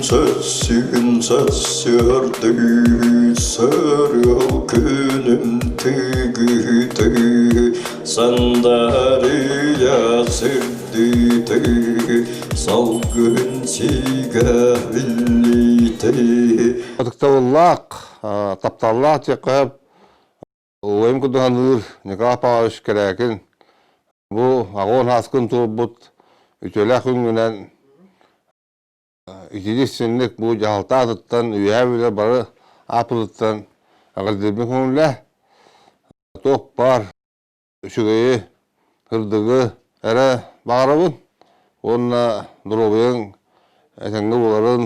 sössürdü sarıl günüm tigidi sandariya sevdidi salgın sigarillidi Atıktavulлах, тапталлах текап, ойым кудуганыр, никах пағаш керекін. Бұл ағон хаскын турбут, ütөләк үнгінен, ütелесінлік бұл жағалта атыттан, үйәбілер бары апылыттан, ағырдырбен көңілі, тоқ бар, үшігейі, хырдығы, әрі бағарабын. Онына дұробайын, әсәңгі боларын,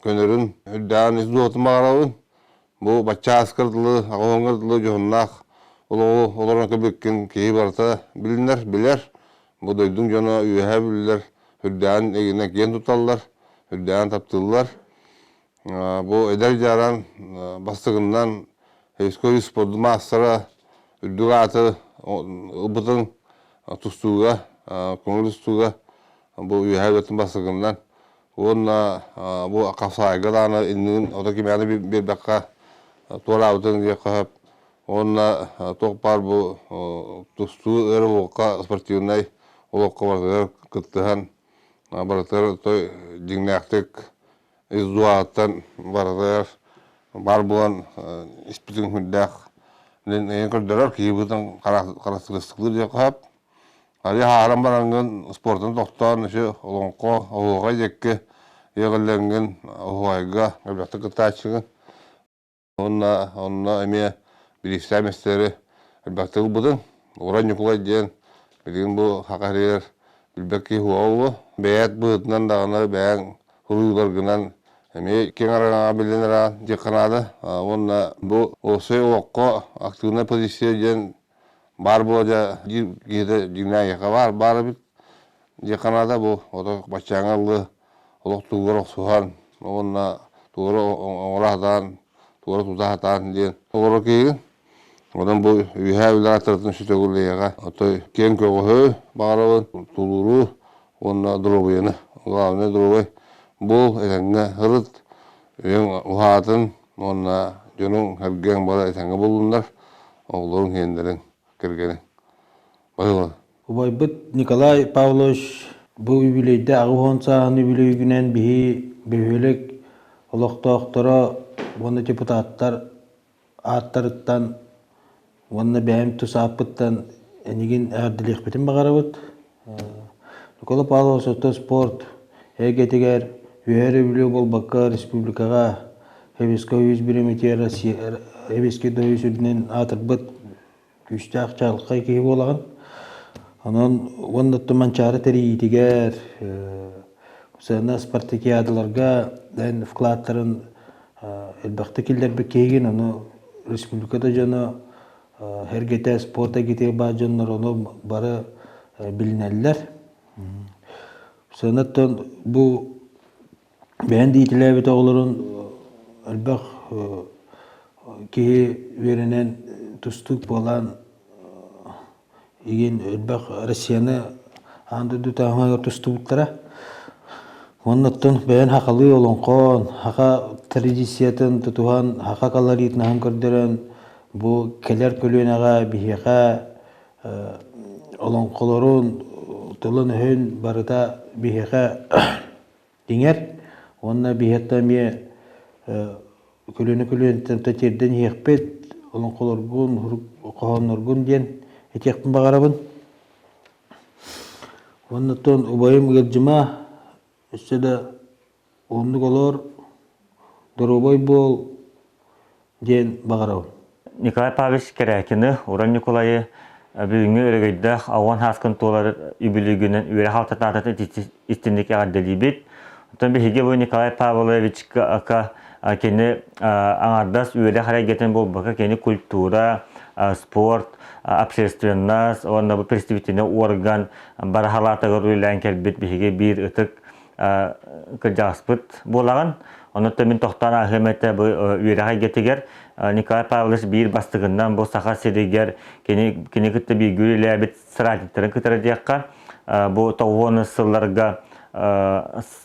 көнөрүн үддән изуотын бағарабын. Бұл бача аскырдылы, ағоңырдылы жоғыннақ, оларына көбеккен кейі барта білер. Бұл дөйдің жона үйәе білілер, үддән егіне кен тұталылар, үддән таптылылар. Бұл әдәр жаран бастығынан Эскори спорды мастера үддіг аты ұбытын тұстуға, көңіл тұстуға бұл үйәе бетін бастығынан. Онна бұл қасайға даны иннің ота кемені бір баққа туара аутын де қағып. Онна тоқ бар бұл тұсту әрі олыққа спортивнай олыққа бардығар күттіған барытыр той жеңнәқтік издуаттан бардығар бар болан іспітің хүндәқ. Ең күрдірер кейбітің қарастырыстықлы де қағып. Али харам баранган спортын тоқтан үші олонқо оғуға жекке еғіленген оғуайға әлбәқті күттачығын. Онна әме білістә мәстері әлбәқті бұдың. Оран юқылай ден білген бұл хақарер білбәкке хуауы. Бәйәт бұғытынан дағына бәйән құлуыларғынан әме кен араңа біленер жекқанады. Онна бұл осы оққа активна позиция ден бар болажа жиді жинайыға бар бит жеканада бұл ота бачаңалы олық туғыр оқсуған онна туғыр оңырақтан туғыр тұзақтан ден туғыры кейін одан бұл үйә үлі атыртын сүтөгілейіға отой кен көғі бағарауын тұлыру онна дұрубайыны ғалыны дұрубай бұл әтәңгі ғырыт үйен ұғатын онна жөнің әрген бала әтәңгі болуындар оғылырың хендерің кергені. Байла. Убайбыт Николай Павлович бұл юбилейді ағуған сағын юбилейгінен бейбелек олықтақтары оны депутаттар аттарыттан оны бәйім тұсапыттан әнеген әрділек бетін бағарабыт. Николай Павлович өті спорт әгетігер үйәрі білеу болбаққа республикаға әбеске өз біреметер әбеске дөйіз үдінен атырбыт күштәк чалыққа кейі болаған. Онын онытты манчары тәрейдігер, ұсаны спартакиадыларға дән вкладтарын әлбәқті келдер бір кейген, оны республикада жаны әргеті спорта кетеге ба жонлар оны бары білінәлілер. Ұсаныттын бұл бән дейтілі әбет оғылырын әлбәқ кейі верінен тұстық болан еген өлбәқ Россияны анды дүтәңғағыр тұстық бұттара. Оннаттың бәйін хақалы олын қон, хақа традициятын тұтуған, хақа калоритін ағын көрдерін, бұл кәлер көлуен аға бейеға олын қолырын тұлын өйін барыта бейеға деңер. Онна бейетті ме көлуені тәтерден еқпет олың қолырғын, қоғанырғын ден әтеқпін бағарабын. Оннаттан ұбайым ғыржыма үстеді оңдық олар дұрубай бол ден бағарабын. Николай Павлович Керекіні, Уран Николайы бүгінгі өрігейді ауған хаскын толар үбілігінің өрі халтатататы істіндік ағаддалі бет. Онтан бігеге бұл Николай Павлович кені аңардас үйелі харагетін бол бақа кені культура, спорт, общественность, онда бұл представительный орган бар халатығыр үйлән кәлбет бігеге бір үтік кіржаспыт болаған. Онытта мен тоқтан ағыметі бұл үйелі харагетігер Николай Павлович бір бастығынан бұл сақа серегер кені күтті бір гүрелі әбет sıra ettirin kıtırı diyakka bu toğunu sıllarga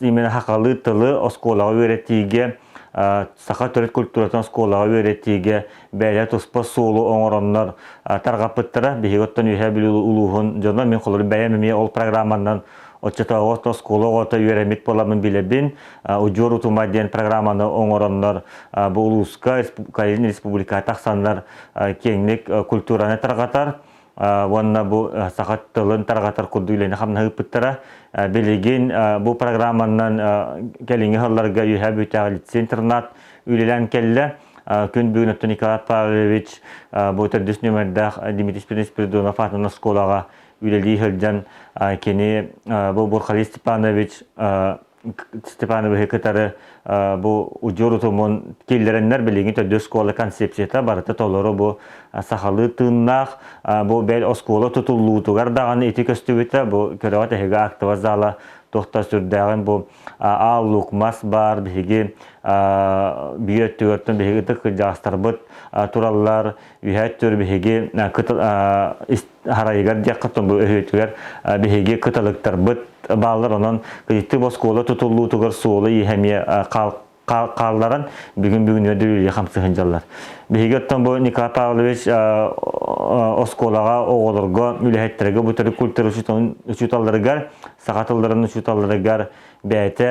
именно хакалы тылы осколага öğrettiğige саха төрет культуратын осколага öğrettiğige бәле туспа солу оңороннор таргапыттыра бихиготтан үйе билүү улуухун жона мен колор бәйәмеме ол программанан Отчетовод осколога үйрәмит боламын билебин уҗор утумаден программаны оңороннор бу улуска республика тахсаннар кеңлек культураны таргатар Ванна бу сахат тылын таргатар курдуйлени хамна хыпыттара билеген бу программанан келинге халларга юхабүтәгәлит интернат үлелән келле күн бүгүн өттөн Николай Павлович бу төрдүс нөмердә Дмитрий Спиридонов атына школага үлели хылдан кени бу Бурхали Степанович Степановы кытары бу уҗор утумун киллереннәр билеген төрдүс школа концепцияда барыты толору бу сахалы тыннах бу бел оскола тутулуу тугар даганы эти көстүбүтә бу көрәват эге актыва зала тохта сүрдәгән бу аллук мас бар биге биет төртөн биге тык жастарбыт тураллар үһәт төр биге кытыл харайгар якытын бу өһөтүгәр биге кытылыктар быт баллар онон кыйты оскола тутулуу тугар суолы ихәме қалларын бүгін өдірілі қамсығын жалар. Бейгеттен бұл Николай Павлович осколаға оғылырға, үліхеттерге бұтыры культуры үшіталарығар, сақатыларын үшіталарығар бәйті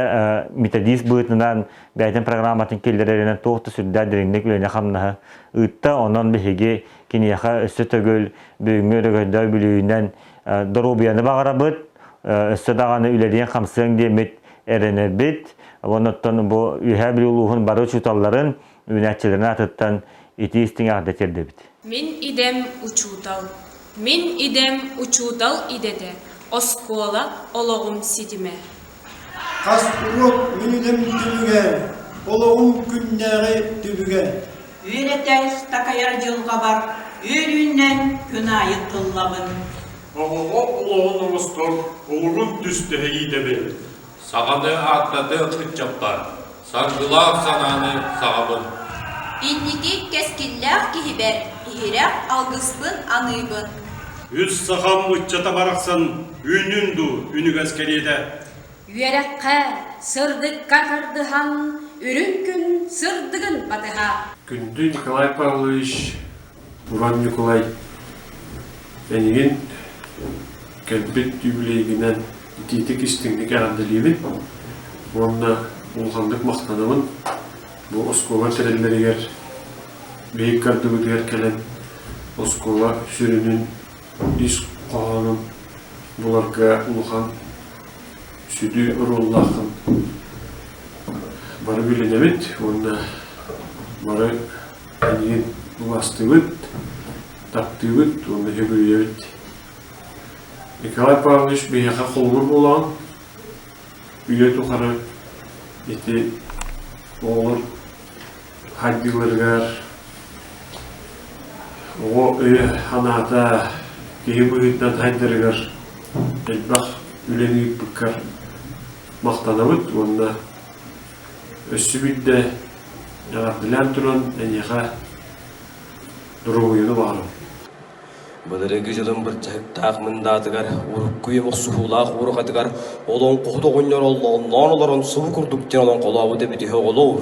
методист бұйтынан бәйтін программатын келдерерінен тоқты сүрді діріңдік үліне қамнағы ұйтта, онан бейге кенеяға өсі төгіл бүгінгі өрігөйді білуінен дұрубияны бағара бұд, өсі дағаны үлерден қамсығын демет әріне бет, Онуттан бу үйәбіл улуғын бары учуталларын үнәтчілерін атыттан ити істің ағды терді бит. Мен идем учутал идеде, оскола олығым сидиме. Қас урок үнідем түбіге, олығым күннәғі түбіге. Үйретен стакаяр жылға бар, үйріннен күн айы тыллабын. Оғыға олығын ұмыстыр, олығын түстігі идебе. Сағаны аттады ұтқытчаптар, сарғылақ сананы сағабын. Инники кескиллях кихибер, ихирек алгыспын аныбын. Үз сағам ұтчата барақсын, үнінду үнігіз кереді. Үйерекке сырдық қатырдыхан, үрін күн сырдығын батыға. Күнді Николай Павлович, Буран Николай, әнеген кәлбет юбилейгінен Титик истиңдік әғандылейбін. Онына ұлғандық мақтанымын. Бұл оскола тәрелерігер, бейік карды өтігер кәлем, оскола сүрінің ис қоғаным, бұларға ұлған сүді ұроллақын бары біленемет. Онына бары әнеген ұласты өт, тапты өт, онына хөбірі өт. Николай Павлович бейеқа қолғыр болған, үйе тұқары еті оғыр хаддилырғар, оғы үйе ханата кейі бұғыттан хаддырғар, әлбақ үлені бүккар мақтанабыд, онына өссі бидді яғардылар тұран әнеға дұру ойыны бағырым. Бадырыгы жылын бір тақ мындатыгар, уруккүйе мұқсуғылақ урықатыгар, олың қоғды қойнар олығынан оларын сұвы күрдіктен олың қолауы деп еті оғылуыр.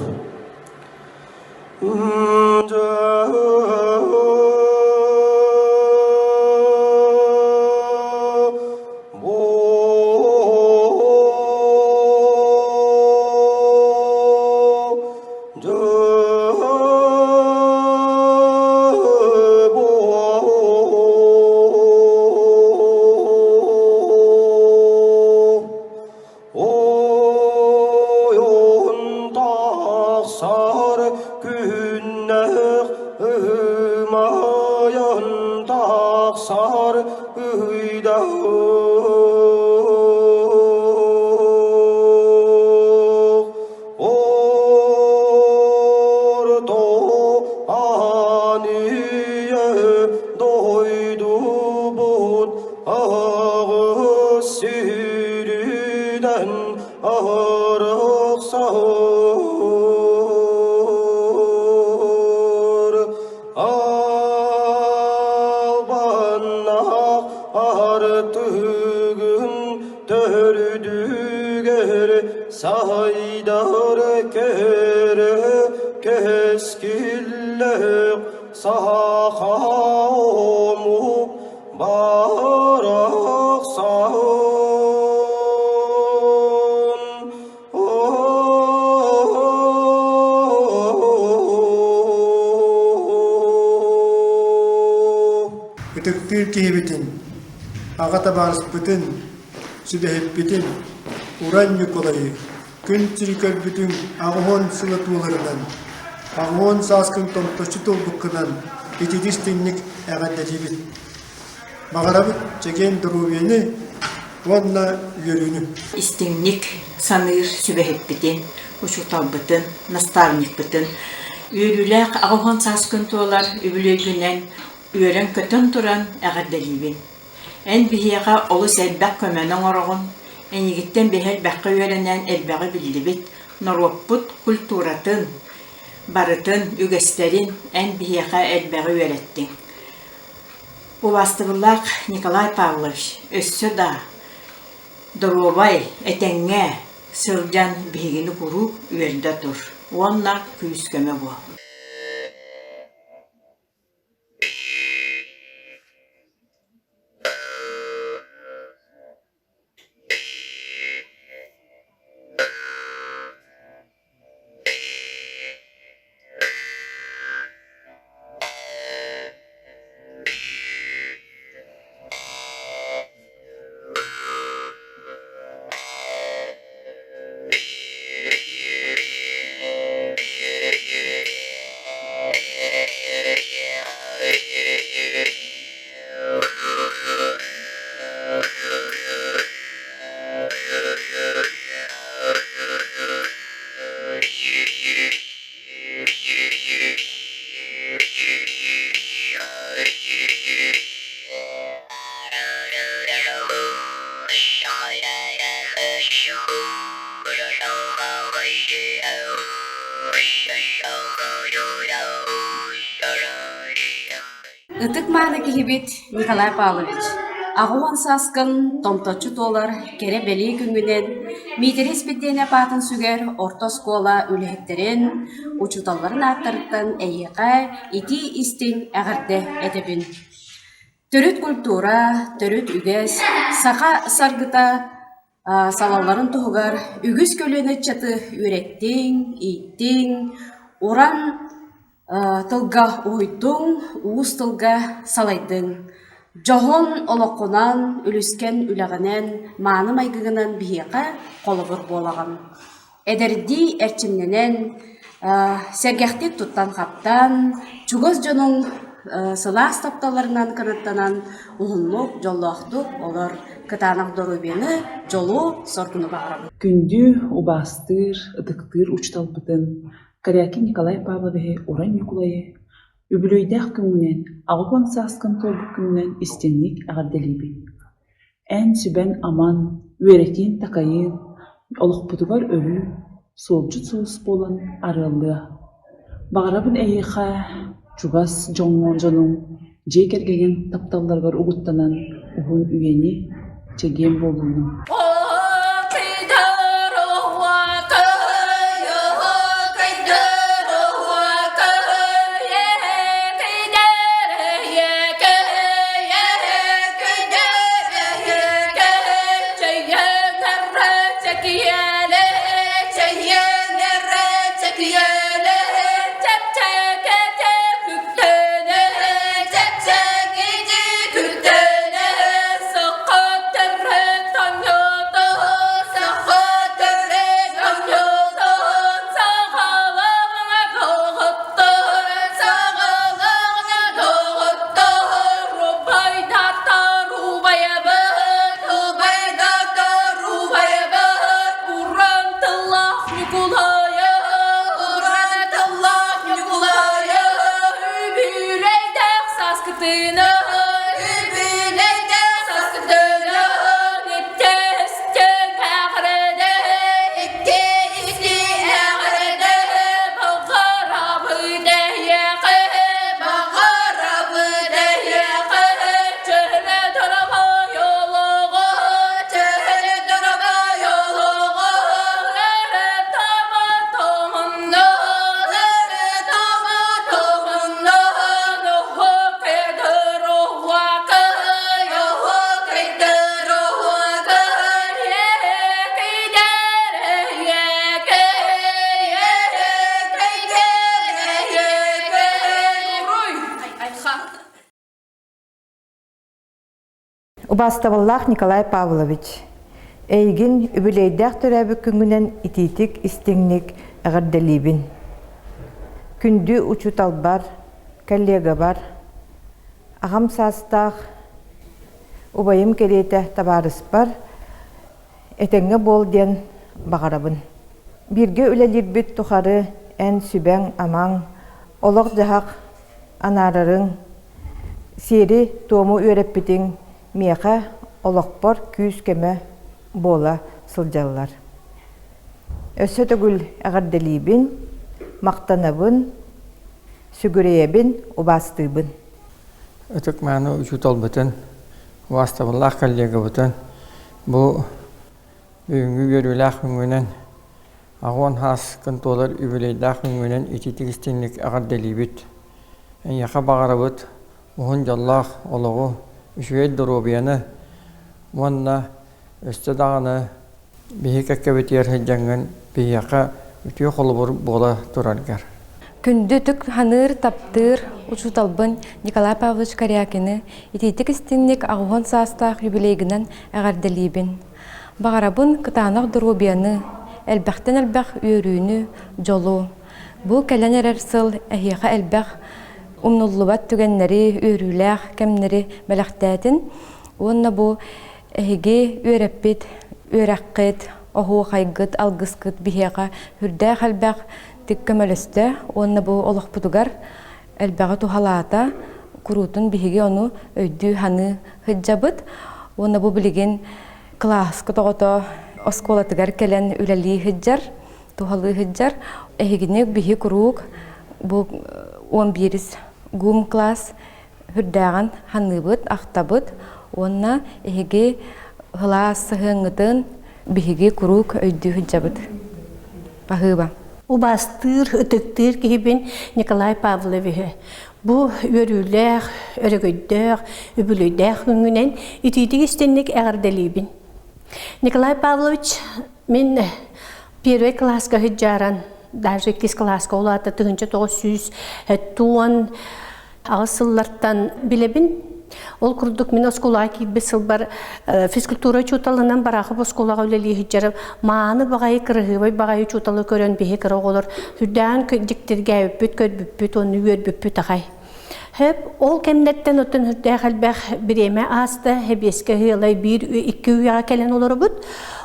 Artıgın tördüge Bağır körü keskillek sahamu barak sağın. Gıtıktır kihibitin, ağata bağırsıpıtın, sübehippitin, uran yukolayı, gün çirikör bütün ağımon sılatılarından, ağımon saskın tomtoşu tolbukkunan, itidis tinlik ağaddelibit. Bağırabıt çeken duruviyeni, vonna yörünü. İstinlik sanır sübehippitin, uçutalbıtın, nastarnikbıtın, üyürülek ağıhon saskın tuolar übülügünen, üyeren kötün turan ağaddelibin. En bihiyaga olu selbek kömenin oroğun, en yigitten behel bakka üyerenen elbeği bildibit, norwapput kulturatın, barıtın, ügesterin en bihiyaga elbeği üyerettin. Bu bastırılak Nikolay Pavlovich, össü da, Dorobay, etenge, sırcan bihigini kuru üyerde dur. Onunla küyüskeme bu. Ытык мааны киһибит Николай Павлович. Агуан саскын томточу толар кере бели күнгүнен митерис биттене патын сүгер орто скола үлехеттерин учуталларын аттарыттан эйеқа ити истин әгәрде этебин. Төрүт культура, төрүт үгес, сака саргыта салаларын туһугар үгүс көлөнө чаты үреттиң, иттиң, уран тылга уйдуң, уус тылга салайдың. Жохон олоқунан, үліскен үләғінен, мааны майгығынан бейеқа қолығыр болаған. Эдерди әрчімненен, сәргәқтік тұттан қаптан, чугыз жонын сылас тапталарынан қанаттанан, ұғынлық, жоллақтық олар кытанақ дорубені жолу сортыны бағырабы. Күнді убастыр, ыдықтыр учталбытын, Каряки Николай Павловиче уран юкулайы, үбілөйдәк күңінен, ағуан сасқын толбық күңінен истенник ағадделейбі. Ән сүбән аман, үеретен тақайын, олықпытығар өлі, солжыт соғыс болан арылды. Бағарабын әйеқа, чугас жоңын, жекергеген тапталларғар ұғыттанан, ұғын үйені чеген болуының. Убастабаллах Николай Павлович. Эйгин үбілейдәк төрәбі күнгінен ититик истеңник әғірделибін. Күнді учутал бар, коллега бар. Ағам састақ, убайым кереті табарыс бар. Этеңе бол ден бағарабын. Бирге үлелер бүт тұқары ән сүбәң амаң, олық жағақ анарырың, сері тому өреппітің меқа олықпар күйіз кеме бола сылжалар. Өсі түгіл әғірделейбін, мақтанабын, сүгірейбін, убастыбын. Өтік мәні үчутал бұтын, убастабыллақ коллега бұтын. Бұл үйінгі көріләқ үңінен, ағуан хас күнтолар үбілейдәқ үңінен ититігістенлік әғірделейбіт. Яқа бағара бұт, мұғын жаллақ олығы үшвейд дұробияны, мұнна өсті дағаны бейік әккәбетер хеджаңын бейяқа үтіе қолы бола тұраргар. Күнді түк ханыр таптыр учуталбын Николай Павлович Карякины ититик истинник ағуан састақ юбилейгінен әғарделейбін. Бағарабын кытанақ дұробияны, әлбәқтен әлбәқ үйрүйіні жолу. Бұл кәләнер әрсіл әхиға әлбәқ умнуллубат түгеннери, үйрүләқ, кәмнери мәләқтәтін. Онна бұл әхиге үйрәппет, үйрәққет, оғу қайгыт, алғысқыт бихеға үрдәқ әлбәқ тік көмөлісті. Онна бұл олық бұдығар әлбәғы тухалата, күрутын бихеге оны өйді ханы хыджабыт. Онна бұл білеген класқы тоғыта осколатығар кәлән үләлі хыджар, тухалы хыджар. Әхигіне бихе күрук бұл 11 гум класс хүрдәғін ханыбыт, ақтабыт. Онна әхеге ғылас сығыңытын бихеге күрук өйді хыджабыт. Бағыба. Убастыр, үтіктір кейбін Николай Павловиче. Бұл өрілер, өрігөйдер, үбілөйдер күнгінен ититік істенлік әғірделейбін. Николай Павлович, мен первый класска хыджаран, даже 2 класска олаты 1900 туан ағысыллардан білебін. Ол күрдік мен осколаға кейбі сылбар физкультура чуталынан барақы осколаға өлелі хыджарып, мааны бағайы кірғыбай бағайы чуталы көрен бейі кірі олар. Хүрдән көдіктерге өппіт, көрбіппіт, оны өрбіппіт ағай. Hep ol kemnetten ötün hürdəğəlbəx bireme asdı, hep eski hıyalay 1-2 üyağa kelen olur bud.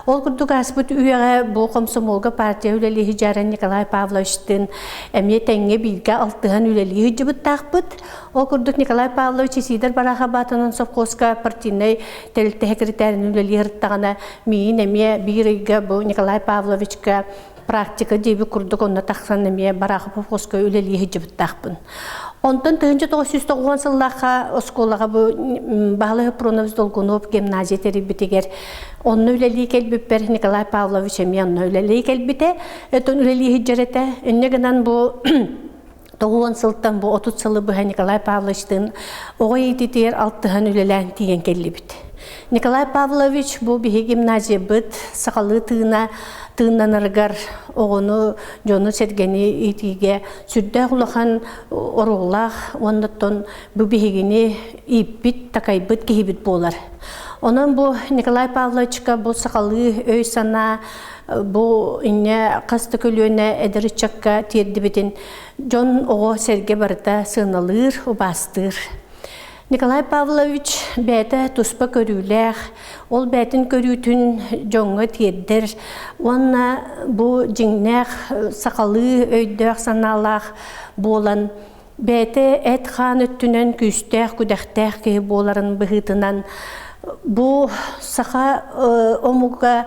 Ol kurduk asbut üyağa bu komsomolga partiya üleli hicaren Nikolay Pavlovich'tin emniyet enge bilge altıhan üleli hıcıbıt tağbıt. Ol kurduk Nikolay Pavlovich isidir barağa batının Sovkoska partinay telte sekreterin üleli hırttağına miyin emniye bir ege bu Nikolay Pavlovich'ka praktika diye bir kurduk onunla taqsan emniye barağa Sovkoska üleli hıcıbıt tağbın. Ondan 1990 yıllarda oskolağa bu bağlı Pronovs Dolgunov gimnaziya teribitiger onun üleliği kelbipper Nikolay Pavlovich emyan üleliği kelbite eton üleliği hicrete ennegenan bu 90 yıldan bu 30 yılı bu Nikolay Pavlovich'tin oğu yititir altıhan ülelen diyen kellibit. Nikolay Pavlovich bu bir gimnaziya bit sakalı tığınanırgar oğunu jonu sergeni itige sürdä ulahan oruğlaq ondan bu bihigini ipit takaybıt kihibit bolar. Onun bu Nikolay Pavlovich'ka bu sakalı öy sana bu inne qastı kölüne ederiçakka tiyedibitin jon oğu serge barda sığınalır o bastır. Nikolay Pavlovich bäte tuspa körüler, ol bätin körütün joňa tiyeddir. Onna bu jiňnäk sakalı öýdäk sanalaq bolan bäte et xan öttünen küstäk küdäktäk ki boların bıhıtınan bu saha omuga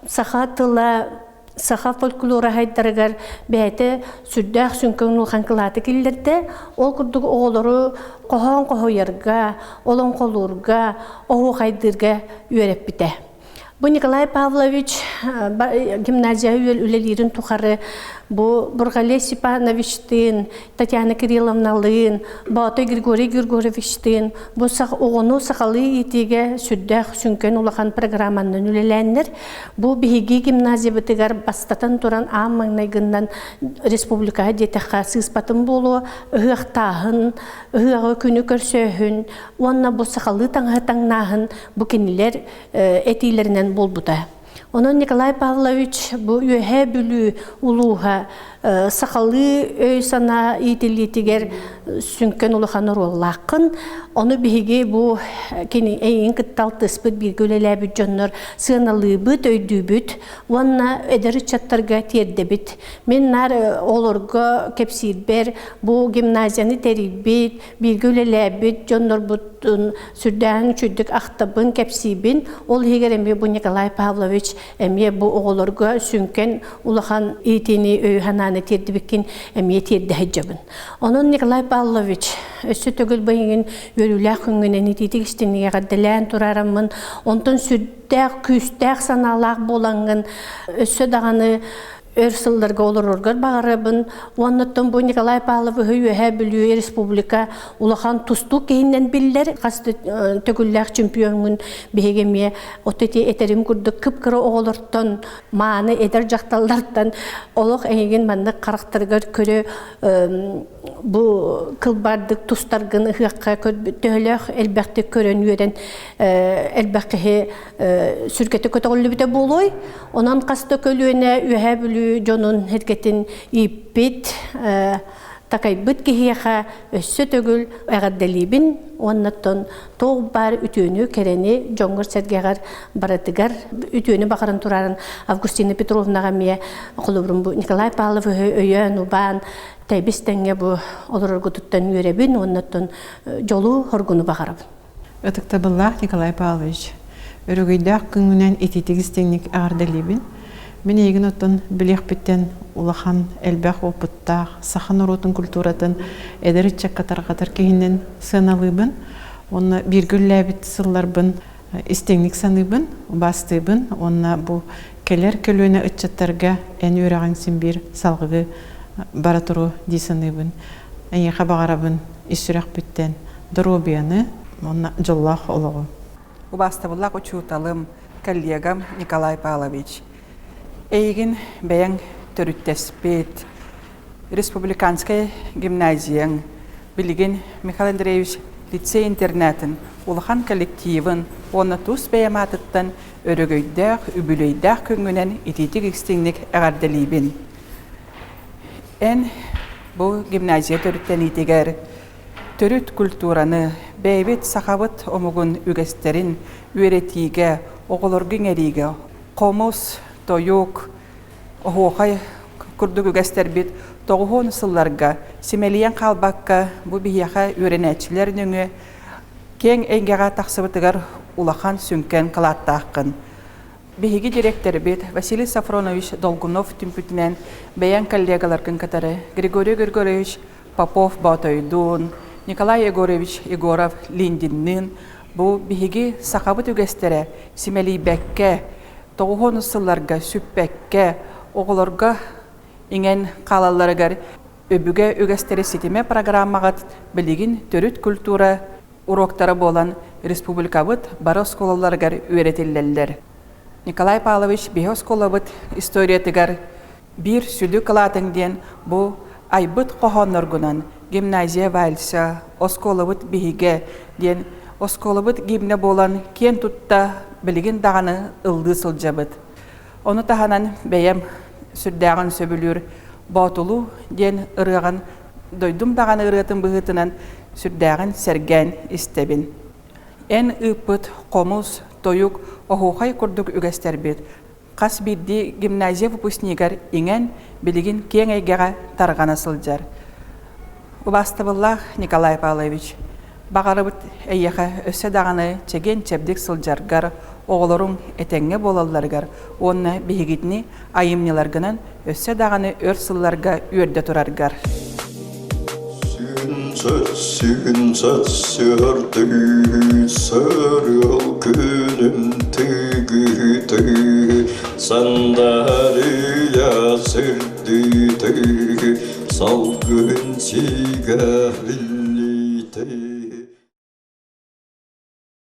saha tıla saha folklora haydargar bäte süddäk sünkön ulhan kılatı killerde ol kurduk oğulları qohon qohoyarga olon qolurga oğu haydırga üörep bite. Bu Nikolay Pavlovich gimnaziya ülelerin tukarı, bu Burgale Stepanovich'tin, Tatyana Kirillovna'lın, Batay Grigoriy Grigorievich'tin, bu oğunu sakalı itige süddek sünken ulakan programanın ülelenler. Bu bihigi gimnaziya bitigar bastatan turan ağmannaygından Respublikaya detekha sığıspatın bolu, ığıqtağın, ığığı günü körsöhün, onna bu sakalı tanğıtanağın bu keniler etilerinden bol buda. Onun Nikolay Pavlovich bu ühe bülü uluha sakalı öy sana itilitiger sünken uluğanır ollaqın. Onu bihigi bu kini eyin kıttal tıspıt bir göleler bütcanlar sığınalı büt öydü büt. Onna ederi çattarga tiyerde bit. Menler olurga kepsir bu gimnaziyanı teribit bir göleler büt canlar butun sürdağın çüddük ahtabın kepsibin. Ol higeremi bu Nikolay Pavlovich emiye bu oğulurga sünken uluğan itini öyhananı terdibikin emiye terdi hecabın. Onun Nikolay Pavlovich össü tögül bayın yörülək hüngünen ititik istiniye gaddelən turaramın. Ondan süddək, küstək sanalaq bolangın össü dağını örsıllarga olur orgar bağırabın. Ondan bu Nikolay Pavlovich ühe bülüye Respublika ulahan tustu keyinden biller. Qasdı tögüllək çempionun behegemiye oteti eterim kurduk kıpkırı oğulurdan mağını eder jaktallardan oluq egin mandı qaraqtırgar körü bu kılbardık tustargın ıhıqqa töhlök elbette körön yören elbette sürkete kötüğüllü bite boloy. Onan qasdı kölüne ühe bülü jonun herketin ipit takaybıt kihiyaha össü tögül ağaddelibin onnaton toğbar ütünü kereni jongur sergegar baratıgar ütünü bakaran turarın Avgustina Petrovna'ga miye kulubrum bu Nikolay Pavlovich öyön uban taybistenge bu olururgu tuttan yürebin onnaton jolu horgunu bakarabın. Ötükte billah Nikolay Pavlovich örügüydaq küngünen etitigistenglik ağardelibin. Мен егін отын білек біттен улахан әлбәқ опыттақ, сахан оротын культуратын әдірітчек қатар-қатар кейінен сыналыбын, оны біргіл ләбіт сылларбын, істеңлік саныбын, бастыбын, оны бұл келер көлөне үтчаттарға ән өрағын сен бір салғығы бара тұру дейсаныбын. Әйеға бағарабын ишірақ біттен дробияны, оны жоллақ олығы. Убастабыллақ учуталым коллегам Николай Павлович. Эйгин бәяң төрүттеспет Республиканская гимназияң билген Михаил Андреевич лицей интернатын улахан коллективын оны тус бәяматыттан өрөгөйдәк, үбүлөйдәк көңгөнен ититик экстеңник әгәрделибин. Эн бу гимназия төрүттен итигер төрүт культураны бәйбет сахабыт омугун үгестерин үеретиге, оголоргың эриге, комус тоюк, оғуқай күрдігі гәстербет, тоғуғын сылларға, семелиян қалбаққа, бұ бияға өренәтшілер нүңі, кен әңгеға тақсыбытығар улахан сүнкен қылаттаққын. Бейгі директор бет Василий Сафронович Долгунов түмпүтінен бәян коллегаларқын қатары Григорий Григорьевич Попов Батойдун, Николай Егорович Егоров Линдиннин, бұ бейгі сақабыт үгестері семелей бәкке, тоғуғын сылларға сүппәкке, оғыларға ingen қалаларығар өбіге үгестері сетеме программағат білігін төріт культура уроктары болан республикабыт бары сколаларығар өретелелер. Николай Павлович бейі сколабыт историятығар бір сүлі қылатын ден бұл айбыт қоғанырғынан гимназия вальса, осколабыт бейіге ден осколабыт гимне болан кен тұтта білігін дағаны ылды сылжабыт. Оны тағанан бәйем сүрдәғын сөбілір батылу ден ырыған дойдум дағаны ырытын бұғытынан сүрдәғын сәрген істебін. Ән үппіт, қомыз, тойук, оғуқай күрдік үгәстербет. Қас бірді гимназия выпускнигар ingen білігін кен әйгеға тарғаны сылжар. Убастыбыллах Николай Павлович бағарыбыт әйеға өсі дағаны чеген чәбдік сылжарғар, оғылырың әтәңе болаларғар, оны бейгітіне айымнеларғынан өсі дағаны өр сылларға өрді тұрарғар. Sün satsırdı sarıl günün tek gütü Sandarıya sürdü Salgın sigarillite